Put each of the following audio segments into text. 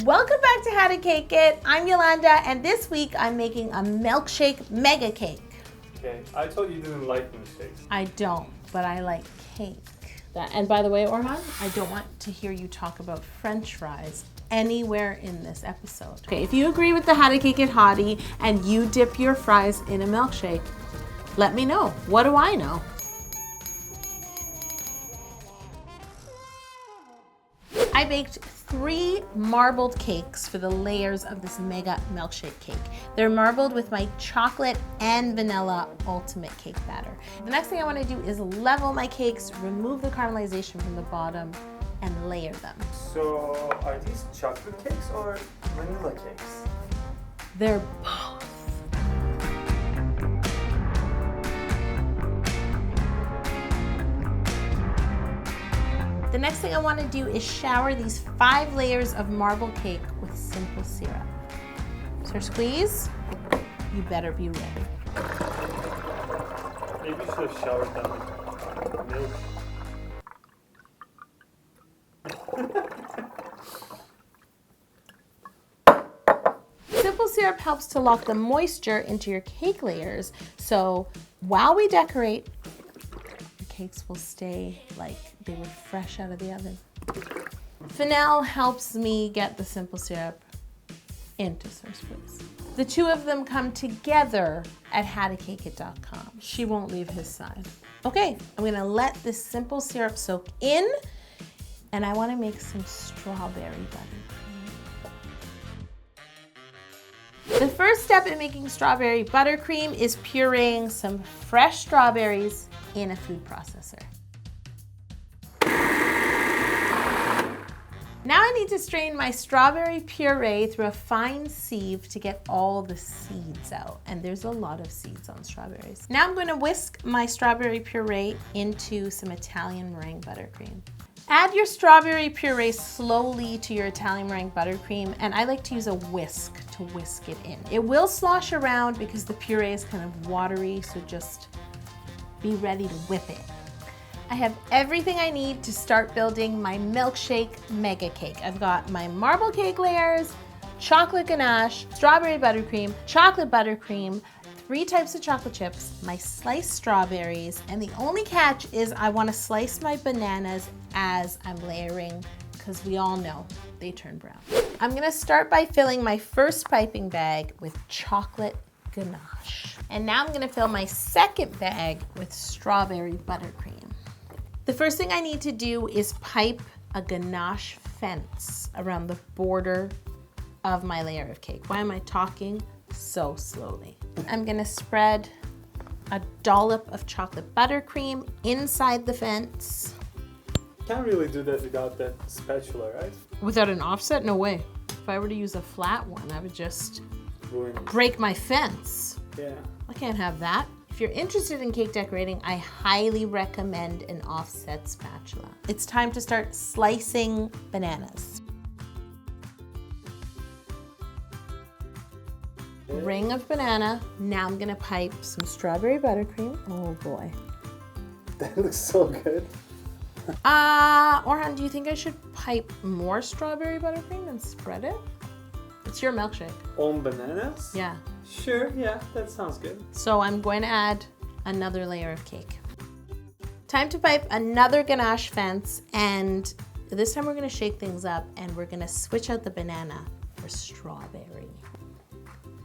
Welcome back to How to Cake It. I'm Yolanda, and this week I'm making a milkshake mega cake. Okay, I told you didn't like milkshakes. I don't, but I like cake. And by the way, Orhan, I don't want to hear you talk about French fries anywhere in this episode. okay, if you agree with the How to Cake It hottie and you dip your fries in a milkshake, let me know. What do I know? I baked 3 marbled cakes for the layers of this mega milkshake cake. They're marbled with my chocolate and vanilla ultimate cake batter. The next thing I want to do is level my cakes, remove the caramelization from the bottom, and layer them. So, are these chocolate cakes or vanilla cakes? They're both. The next thing I want to do is shower these 5 layers of marble cake with simple syrup. So squeeze, you better be ready. Maybe you should have showered them with milk. Simple syrup helps to lock the moisture into your cake layers, so while we decorate, the cakes will stay like they were fresh out of the oven. Fennel helps me get the simple syrup into Source Foods. The two of them come together at howtocakeit.com. She won't leave his side. Okay, I'm gonna let this simple syrup soak in, and I wanna make some strawberry buttercream. The first step in making strawberry buttercream is pureeing some fresh strawberries in a food processor. Now I need to strain my strawberry puree through a fine sieve to get all the seeds out. And there's a lot of seeds on strawberries. Now I'm going to whisk my strawberry puree into some Italian meringue buttercream. Add your strawberry puree slowly to your Italian meringue buttercream, and I like to use a whisk to whisk it in. It will slosh around because the puree is kind of watery, so just be ready to whip it. I have everything I need to start building my milkshake mega cake. I've got my marble cake layers, chocolate ganache, strawberry buttercream, chocolate buttercream, 3 types of chocolate chips, my sliced strawberries, and the only catch is I want to slice my bananas as I'm layering because we all know they turn brown. I'm going to start by filling my first piping bag with chocolate ganache. And now I'm going to fill my second bag with strawberry buttercream. The first thing I need to do is pipe a ganache fence around the border of my layer of cake. Why am I talking so slowly? I'm gonna spread a dollop of chocolate buttercream inside the fence. Can't really do that without that spatula, right? Without an offset? No way. If I were to use a flat one, I would just Ruin it. break my fence. Yeah. I can't have that. If you're interested in cake decorating, I highly recommend an offset spatula. It's time to start slicing bananas. Ring of banana. Now I'm gonna pipe some strawberry buttercream. Oh boy. That looks so good. Orhan, do you think I should pipe more strawberry buttercream and spread it? It's your milkshake. On bananas? Yeah. Sure, yeah, that sounds good. So I'm going to add another layer of cake. Time to pipe another ganache fence, and this time we're gonna shake things up and we're gonna switch out the banana for strawberry.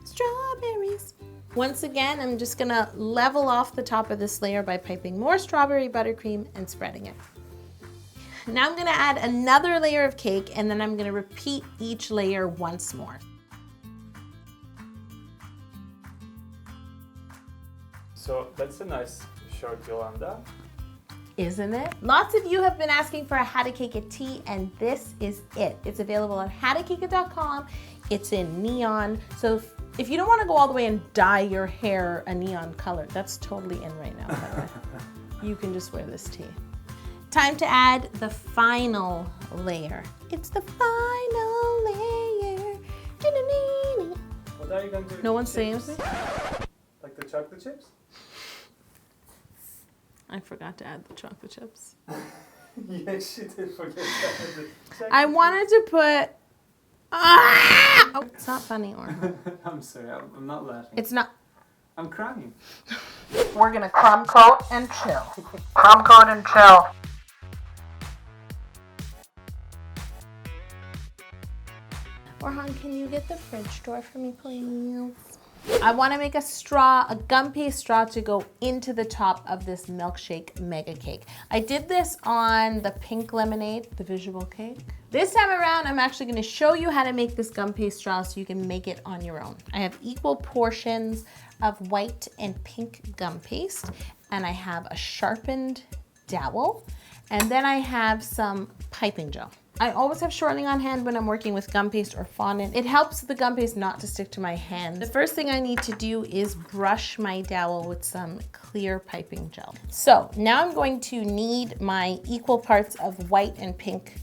Strawberries. Once again, I'm just gonna level off the top of this layer by piping more strawberry buttercream and spreading it. Now I'm gonna add another layer of cake, and then I'm gonna repeat each layer once more. So that's a nice short, Yolanda. Isn't it? Lots of you have been asking for a How to Cake It tee, and this is it. It's available at howtocakeit.com. It's in neon. So if you don't want to go all the way and dye your hair a neon color, that's totally in right now, by the way. You can just wear this tee. Time to add the final layer. It's the final layer. What are you going to do? No one's saying Chips? anything? Like the chocolate chips? I forgot to add the chocolate chips. Yes, she did forget that. I wanted to put Ah! Oh, it's not funny, Orhan. I'm sorry, I'm not laughing. It's not. I'm crying. We're gonna crumb coat and chill. Crumb coat and chill. Orhan, can you get the fridge door for me, please? I want to make a straw, a gum paste straw to go into the top of this milkshake mega cake. I did this on the pink lemonade, the visual cake. This time around, I'm actually going to show you how to make this gum paste straw so you can make it on your own. I have equal portions of white and pink gum paste, and I have a sharpened dowel, and then I have some piping gel. I always have shortening on hand when I'm working with gum paste or fondant. It helps the gum paste not to stick to my hand. The first thing I need to do is brush my dowel with some clear piping gel. So now I'm going to knead my equal parts of white and pink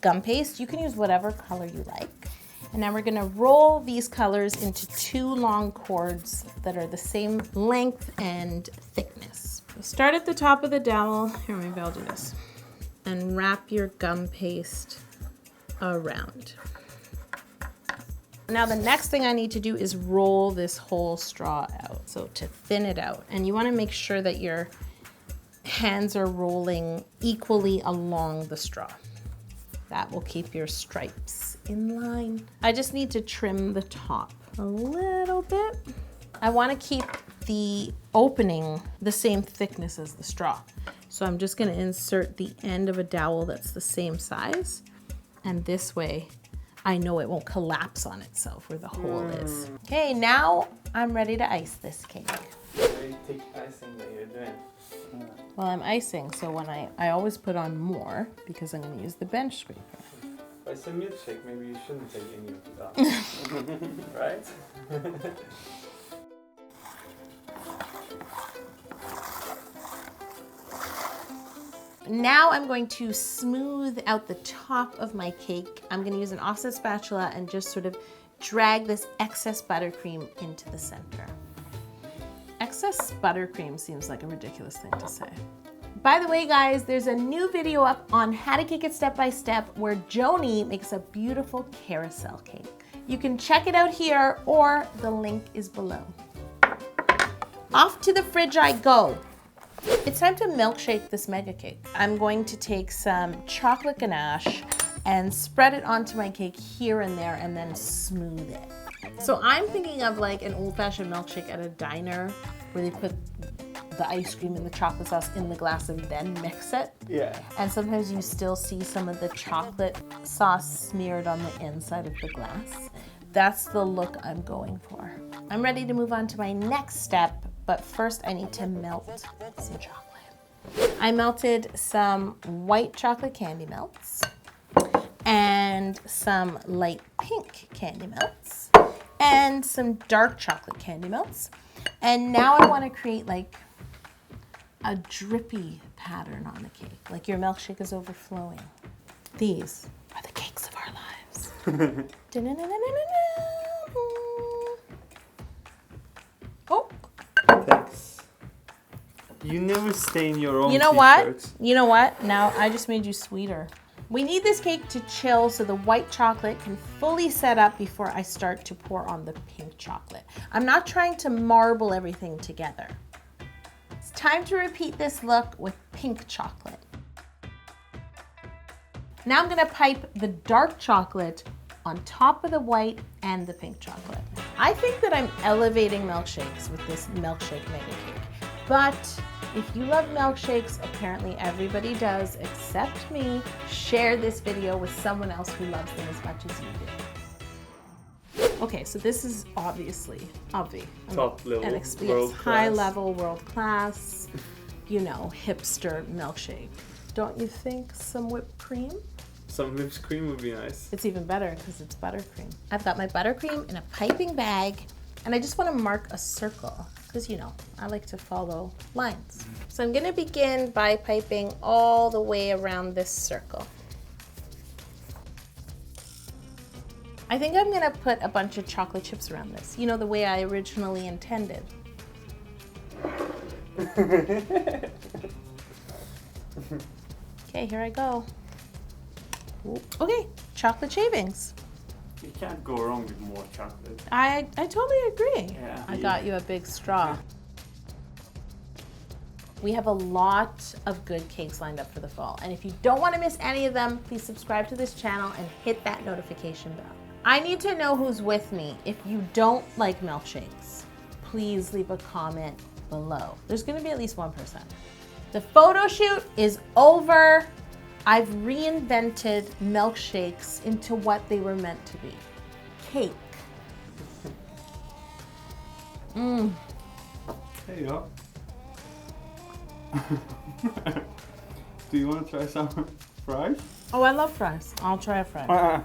gum paste. You can use whatever color you like. And now we're gonna roll these colors into 2 long cords that are the same length and thickness. So start at the top of the dowel. Here, maybe I'll do this. And wrap your gum paste around. Now the next thing I need to do is roll this whole straw out, so to thin it out. And you wanna make sure that your hands are rolling equally along the straw. That will keep your stripes in line. I just need to trim the top a little bit. I wanna keep the opening the same thickness as the straw. So I'm just gonna insert the end of a dowel that's the same size. And this way, I know it won't collapse on itself where the hole is. Okay, now I'm ready to ice this cake. Very thick icing that you're doing. Well, I'm icing, so when I always put on more because I'm gonna use the bench scraper. But it's a milkshake, maybe you shouldn't take any of that. Right? Now I'm going to smooth out the top of my cake. I'm gonna use an offset spatula and just sort of drag this excess buttercream into the center. Excess buttercream seems like a ridiculous thing to say. By the way, guys, there's a new video up on how to cake it step by step where Joni makes a beautiful carousel cake. You can check it out here or the link is below. Off to the fridge I go. It's time to milkshake this mega cake. I'm going to take some chocolate ganache and spread it onto my cake here and there and then smooth it. So I'm thinking of like an old-fashioned milkshake at a diner where they put the ice cream and the chocolate sauce in the glass and then mix it. Yeah. And sometimes you still see some of the chocolate sauce smeared on the inside of the glass. That's the look I'm going for. I'm ready to move on to my next step, but first I need to melt some chocolate. I melted some white chocolate candy melts and some light pink candy melts and some dark chocolate candy melts. And now I want to create like a drippy pattern on the cake, like your milkshake is overflowing. These are the cakes of our lives. Oh. Thanks. You never stain your own You know t-shirts. what? You know what? Now I just made you sweeter. We need this cake to chill so the white chocolate can fully set up before I start to pour on the pink chocolate. I'm not trying to marble everything together. It's time to repeat this look with pink chocolate. Now I'm gonna pipe the dark chocolate on top of the white and the pink chocolate. I think that I'm elevating milkshakes with this milkshake mega cake. But if you love milkshakes, apparently everybody does except me, share this video with someone else who loves them as much as you do. Okay, so this is obviously Top level, an experience, world high class. level, world class, you know, hipster milkshake. Don't you think some whipped cream? Some whipped cream would be nice. It's even better because it's buttercream. I've got my buttercream in a piping bag and I just want to mark a circle because, you know, I like to follow lines. So I'm going to begin by piping all the way around this circle. I think I'm going to put a bunch of chocolate chips around this, you know, the way I originally intended. Okay, here I go. Okay, chocolate shavings. You can't go wrong with more chocolate. I totally agree. Yeah. I got you a big straw. We have a lot of good cakes lined up for the fall. And if you don't want to miss any of them, please subscribe to this channel and hit that notification bell. I need to know who's with me. If you don't like milkshakes, please leave a comment below. There's gonna be at least one person. The photo shoot is over. I've reinvented milkshakes into what they were meant to be. Cake. Mmm. There you go. Do you want to try some fries? Oh, I love fries. I'll try a fry.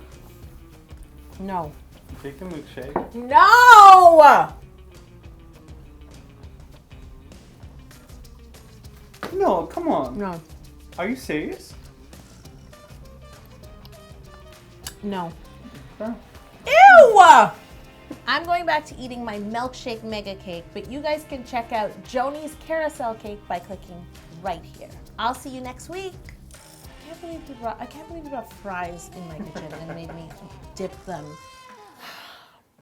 No. Take the milkshake. No! No, come on. No. Are you serious? No. Okay. Ew! I'm going back to eating my milkshake mega cake, but you guys can check out Joni's carousel cake by clicking right here. I'll see you next week. I can't believe you brought fries in my kitchen and made me dip them